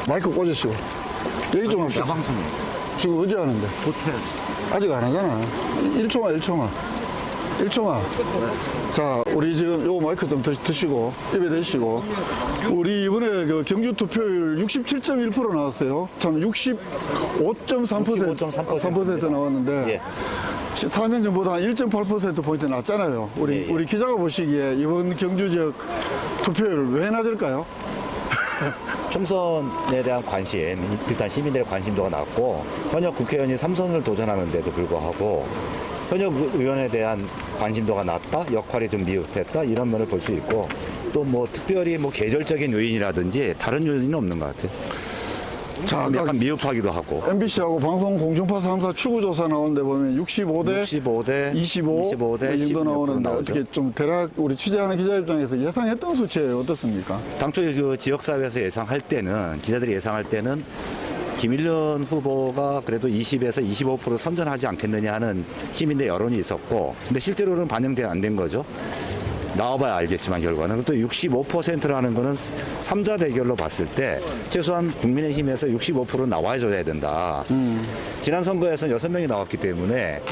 마이크 꽂으시고 얘기 좀 합시다. 야방송 지금 어디 하는데? 호텔. 아직 안 하잖아. 1초만. 자, 우리 지금 요 마이크 좀 드시고 입에 대시고, 우리 이번에 그 경주 투표율 67.1% 나왔어요. 참 65.3% 나왔는데, 예. 4년 전보다 한 1.8%포인트 낮잖아요. 예. 우리 기자가 보시기에 이번 경주 지역 투표율 왜 낮을까요? 총선에 대한 관심, 일단 시민들의 관심도가 낮고, 현역 국회의원이 3선을 도전하는데도 불구하고 현역 의원에 대한 관심도가 낮다, 역할이 좀 미흡했다, 이런 면을 볼 수 있고, 또 뭐 특별히 뭐 계절적인 요인이라든지 다른 요인은 없는 것 같아요. 자, 약간 미흡하기도 하고. MBC하고 방송 공중파 3사 출구조사 나오는데 보면 65대 25 대 이 정도 나오는데, 나오죠. 어떻게 좀 대략 우리 취재하는 기자 입장에서 예상했던 수치예요, 어떻습니까? 당초 그 지역사회에서 예상할 때는, 기자들이 예상할 때는 김일년 후보가 그래도 20에서 25% 선전하지 않겠느냐 하는 시민의 여론이 있었고, 근데 실제로는 반영돼 안 된 거죠. 나와봐야 알겠지만 결과는 또 65%라는 거는 3자 대결로 봤을 때 최소한 국민의힘에서 65% 나와줘야 된다. 지난 선거에서는 6명이 나왔기 때문에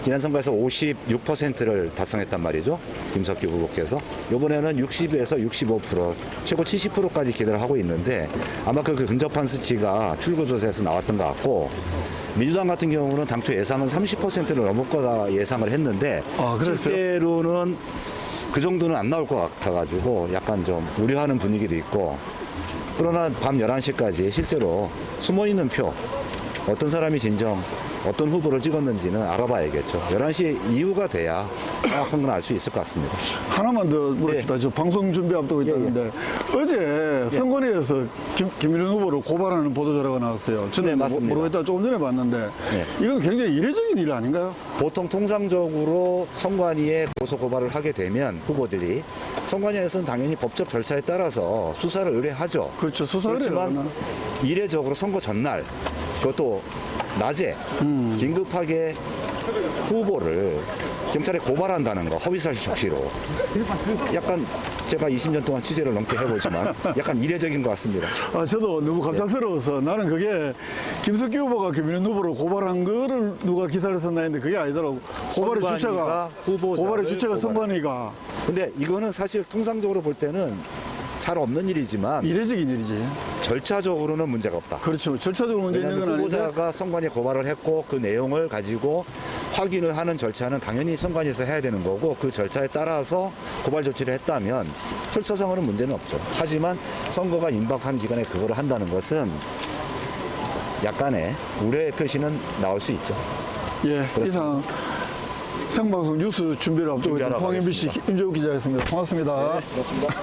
지난 선거에서 56%를 달성했단 말이죠. 김석기 후보께서. 이번에는 60에서 65%, 최고 70%까지 기대를 하고 있는데, 아마 그 근접한 수치가 출구조사에서 나왔던 것 같고, 민주당 같은 경우는 당초 예상은 30%를 넘을 거다 예상을 했는데, 그랬어요? 실제로는 그 정도는 안 나올 것 같아가지고 약간 좀 우려하는 분위기도 있고, 그러나 밤 11시까지 실제로 숨어있는 표, 어떤 사람이 진정 어떤 후보를 찍었는지는 알아봐야겠죠. 11시 이후가 돼야 정확한 건 알 수 있을 것 같습니다. 하나만 더 물읍시다. 저 방송 준비 앞두고 있다는데, 어제 선관위에서 김일현 후보를 고발하는 보도자료가 나왔어요. 저는 네, 맞습니다. 모르겠다 조금 전에 봤는데, 이건 굉장히 이례적인 일 아닌가요? 보통 통상적으로 선관위에 고소 고발을 하게 되면 후보들이, 선관위에서는 당연히 법적 절차에 따라서 수사를 의뢰하죠. 그렇죠. 수사를 그렇지만 이례적으로 선거 전날, 그것도 낮에 긴급하게 후보를 경찰에 고발한다는 거, 허위사실 적시로. 약간 제가 20년 동안 취재를 넘게 해보지만 약간 이례적인 것 같습니다. 저도 너무 갑작스러워서 나는 그게 김석기 후보가 김일현 후보를 고발한 거를 누가 기사를 썼나 했는데 그게 아니더라고. 고발의 주체가 선관위가. 근데 이거는 사실 통상적으로 볼 때는 잘 없는 일이지만 이례적인 일이지. 절차적으로는 문제가 없다. 그렇죠. 절차적으로 문제 있는 건 아닌데, 후보자가 선관위에 고발을 했고 그 내용을 가지고 확인을 하는 절차는 당연히 선관위에서 해야 되는 거고, 그 절차에 따라서 고발 조치를 했다면 절차상으로는 문제는 없죠. 하지만 선거가 임박한 기간에 그거를 한다는 것은 약간의 우려의 표시는 나올 수 있죠. 예, 그렇습니다. 이상 생방송 뉴스 준비를 앞두고 있는 준비하러 황 MBC 가겠습니다. 임재욱 기자였습니다. 고맙습니다. 고맙습니다.